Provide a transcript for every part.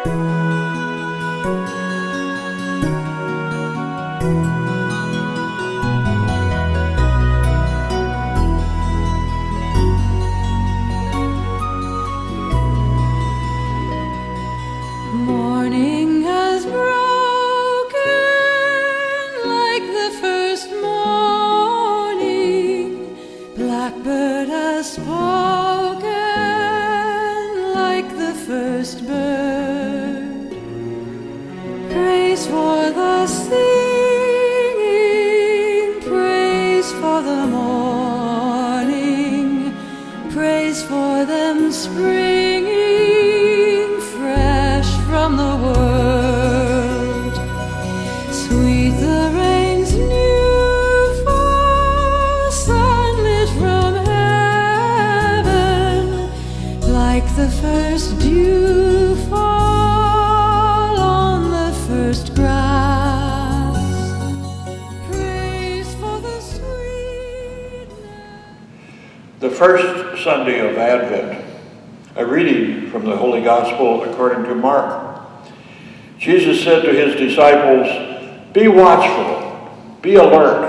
Morning has broken like the first morning. Blackbird has spoken like the first bird. Praise for the singing, praise for the morning, praise for them springing fresh from the world. Sweet the rain's new fall, sunlit from heaven, like the first dew fall on the first grass. Praise for the sweetness. The first Sunday of Advent, a reading from the Holy Gospel according to Mark. Jesus said to his disciples, "Be watchful, be alert.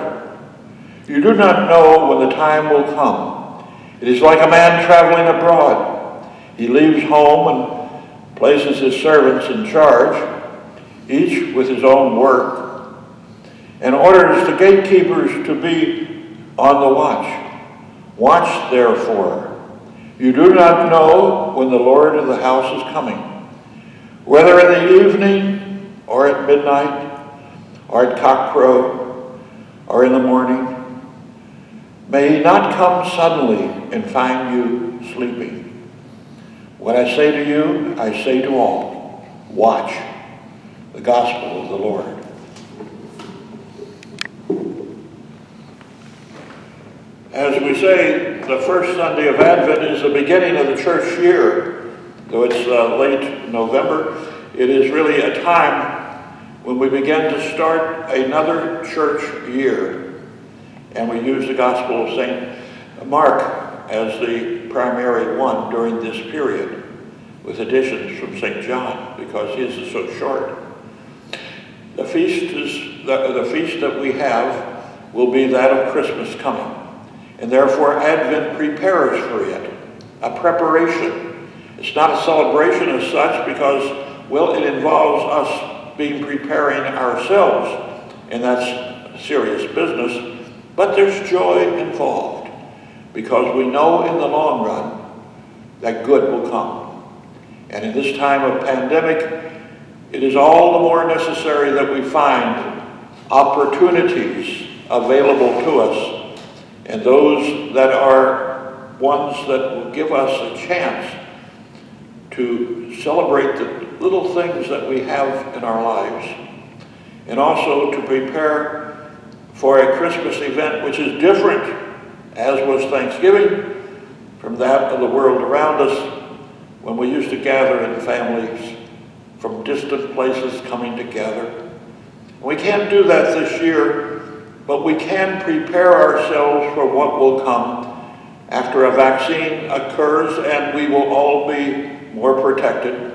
You do not know when the time will come. It is like a man traveling abroad. He leaves home and places his servants in charge, each with his own work, and orders the gatekeepers to be on the watch. Watch, therefore. You do not know when the Lord of the house is coming, whether in the evening or at midnight or at cockcrow or in the morning. May he not come suddenly and find you sleeping. What I say to you, I say to all, watch." The Gospel of the Lord. As we say, the first Sunday of Advent is the beginning of the church year. Though it's late November, it is really a time when we begin to start another church year. And we use the Gospel of St. Mark as the primary one during this period, with additions from St. John, because his is so short. The feast that we have will be that of Christmas coming. And therefore Advent prepares for it, a preparation. It's not a celebration as such because, well, it involves us preparing ourselves, and that's serious business, but there's joy involved because we know in the long run that good will come. And in this time of pandemic, it is all the more necessary that we find opportunities available to us, and those that are ones that will give us a chance to celebrate the little things that we have in our lives, and also to prepare for a Christmas event which is different, as was Thanksgiving, from that of the world around us, when we used to gather in families from distant places coming together. We can't do that this year, but we can prepare ourselves for what will come after a vaccine occurs, and we will all be more protected,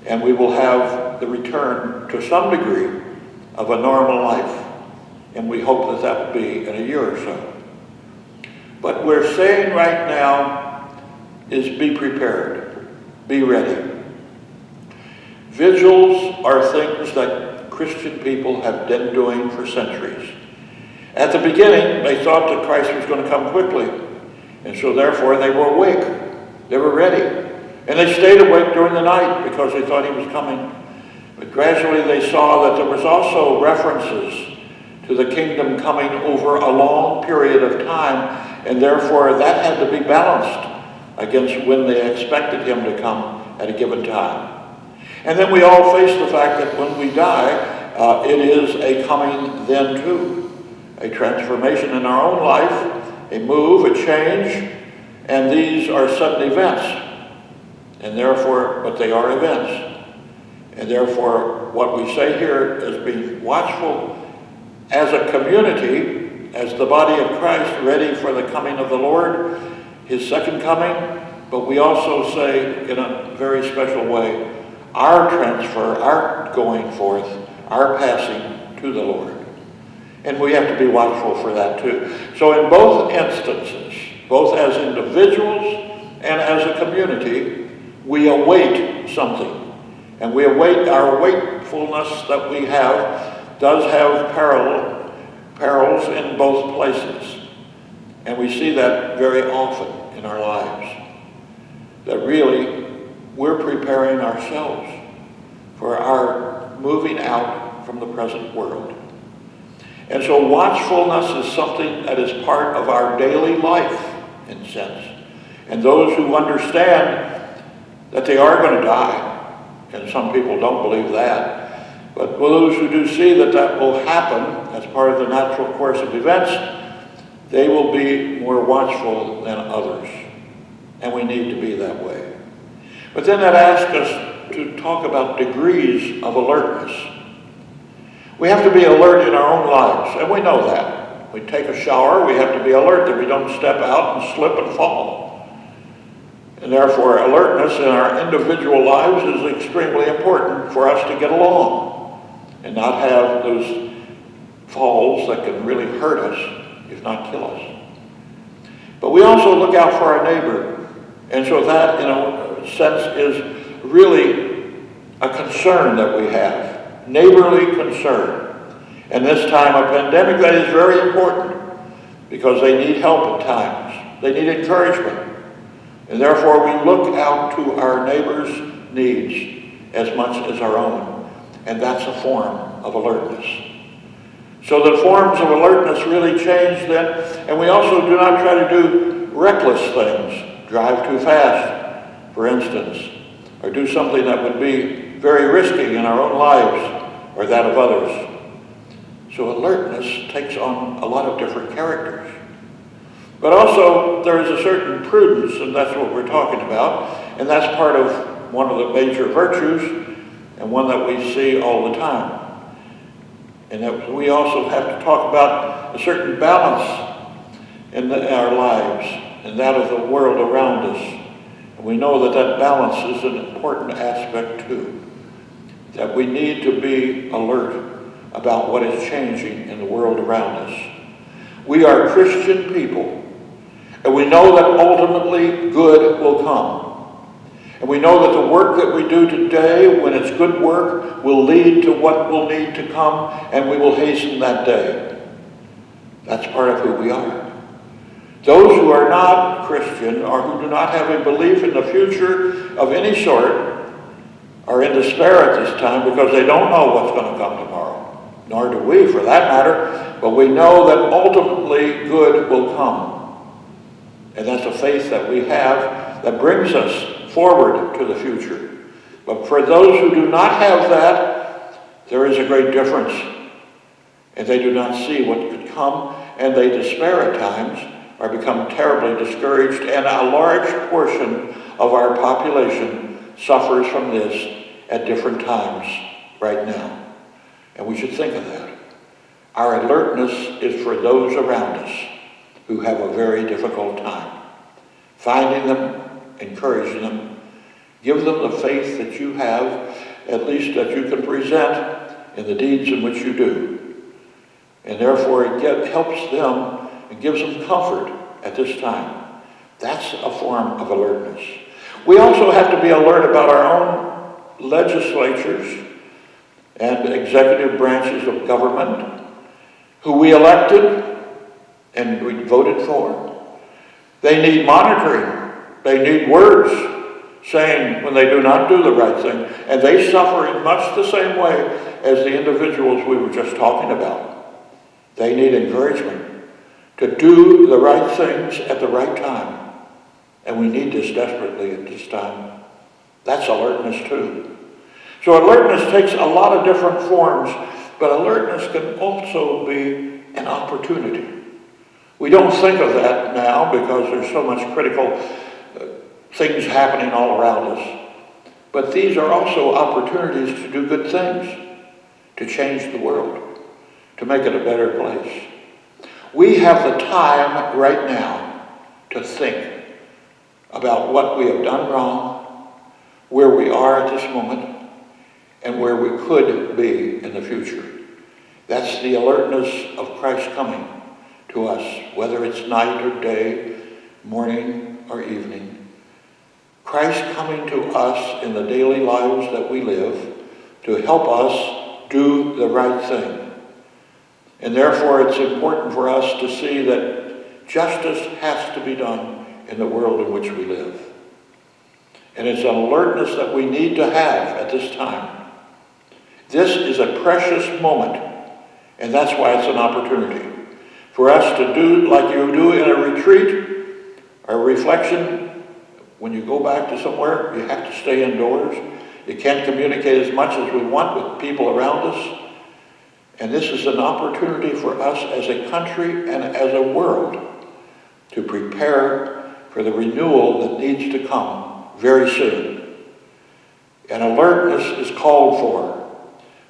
and we will have the return to some degree of a normal life. And we hope that that will be in a year or so. But we're saying right now is be prepared, be ready. Vigils are things that Christian people have been doing for centuries. At the beginning, they thought that Christ was going to come quickly, and so therefore they were awake. They were ready. And they stayed awake during the night because they thought he was coming. But gradually they saw that there was also references to the kingdom coming over a long period of time, and therefore that had to be balanced against when they expected him to come at a given time. And then we all face the fact that when we die, it is a coming then too. A transformation in our own life, a move, a change, and these are sudden events. And therefore, but they are events. And therefore, what we say here is being watchful as a community, as the body of Christ, ready for the coming of the Lord, his second coming. But we also say, in a very special way, our transfer, our going forth, our passing to the Lord. And we have to be watchful for that too. So in both instances, both as individuals and as a community, we await something. And we await, our wakefulness that we have does have perils in both places. And we see that very often in our lives. That really, we're preparing ourselves for our moving out from the present world. And so watchfulness is something that is part of our daily life, in a sense. And those who understand that they are going to die, and some people don't believe that, but those who do see that that will happen as part of the natural course of events, they will be more watchful than others. And we need to be that way. But then that asks us to talk about degrees of alertness. We have to be alert in our own lives, and we know that. We take a shower, we have to be alert that we don't step out and slip and fall. And therefore, alertness in our individual lives is extremely important for us to get along and not have those falls that can really hurt us, if not kill us. But we also look out for our neighbor. And so that, in a sense, is really a concern that we have, neighborly concern. And this time of pandemic, that is very important because they need help at times. They need encouragement. And therefore, we look out to our neighbor's needs as much as our own. And that's a form of alertness. So the forms of alertness really change then. And we also do not try to do reckless things, drive too fast, for instance, or do something that would be very risky in our own lives or that of others. So alertness takes on a lot of different characters. But also there is a certain prudence, and that's what we're talking about, and that's part of one of the major virtues and one that we see all the time. And that we also have to talk about a certain balance in our lives and that of the world around us. And we know that that balance is an important aspect too. That we need to be alert about what is changing in the world around us. We are Christian people, and we know that ultimately good will come. And we know that the work that we do today, when it's good work, will lead to what will need to come, and we will hasten that day. That's part of who we are. Those who are not Christian or who do not have a belief in the future of any sort are in despair at this time because they don't know what's going to come tomorrow. Nor do we, for that matter, but we know that ultimately good will come. And that's a faith that we have that brings us forward to the future. But for those who do not have that, there is a great difference. And they do not see what could come, and they despair at times, or become terribly discouraged, and a large portion of our population suffers from this at different times right now. And we should think of that. Our alertness is for those around us who have a very difficult time. Finding them, encouraging them, give them the faith that you have, at least that you can present in the deeds in which you do. And therefore it helps them and gives them comfort at this time. That's a form of alertness. We also have to be alert about our own legislatures and executive branches of government who we elected and we voted for. They need monitoring. They need words saying when they do not do the right thing. And they suffer in much the same way as the individuals we were just talking about. They need encouragement to do the right things at the right time. And we need this desperately at this time. That's alertness too. So alertness takes a lot of different forms, but alertness can also be an opportunity. We don't think of that now because there's so much critical things happening all around us. But these are also opportunities to do good things, to change the world, to make it a better place. We have the time right now to think about what we have done wrong, where we are at this moment, and where we could be in the future. That's the alertness of Christ coming to us, whether it's night or day, morning or evening. Christ coming to us in the daily lives that we live to help us do the right thing. And therefore it's important for us to see that justice has to be done in the world in which we live. And it's an alertness that we need to have at this time. This is a precious moment, and that's why it's an opportunity for us to do like you do in a retreat or reflection. When you go back to somewhere, you have to stay indoors. You can't communicate as much as we want with people around us. And this is an opportunity for us as a country and as a world to prepare for the renewal that needs to come very soon. And alertness is called for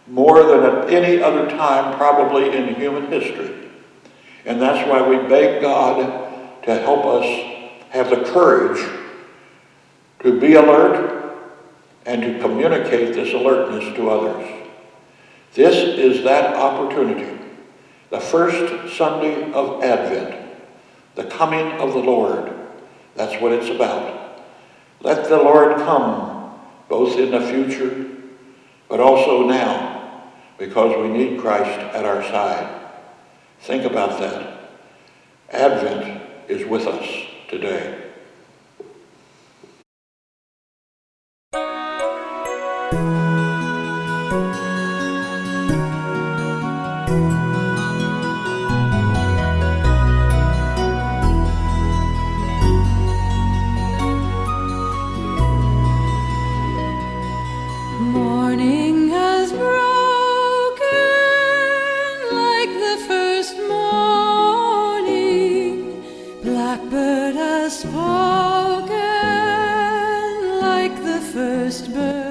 more than at any other time probably in human history. And that's why we beg God to help us have the courage to be alert and to communicate this alertness to others. This is that opportunity, the first Sunday of Advent, the coming of the Lord. That's what it's about. Let the Lord come, both in the future, but also now, because we need Christ at our side. Think about that. Advent is with us today. Morning has broken like the first morning. Blackbird has spoken like the first bird.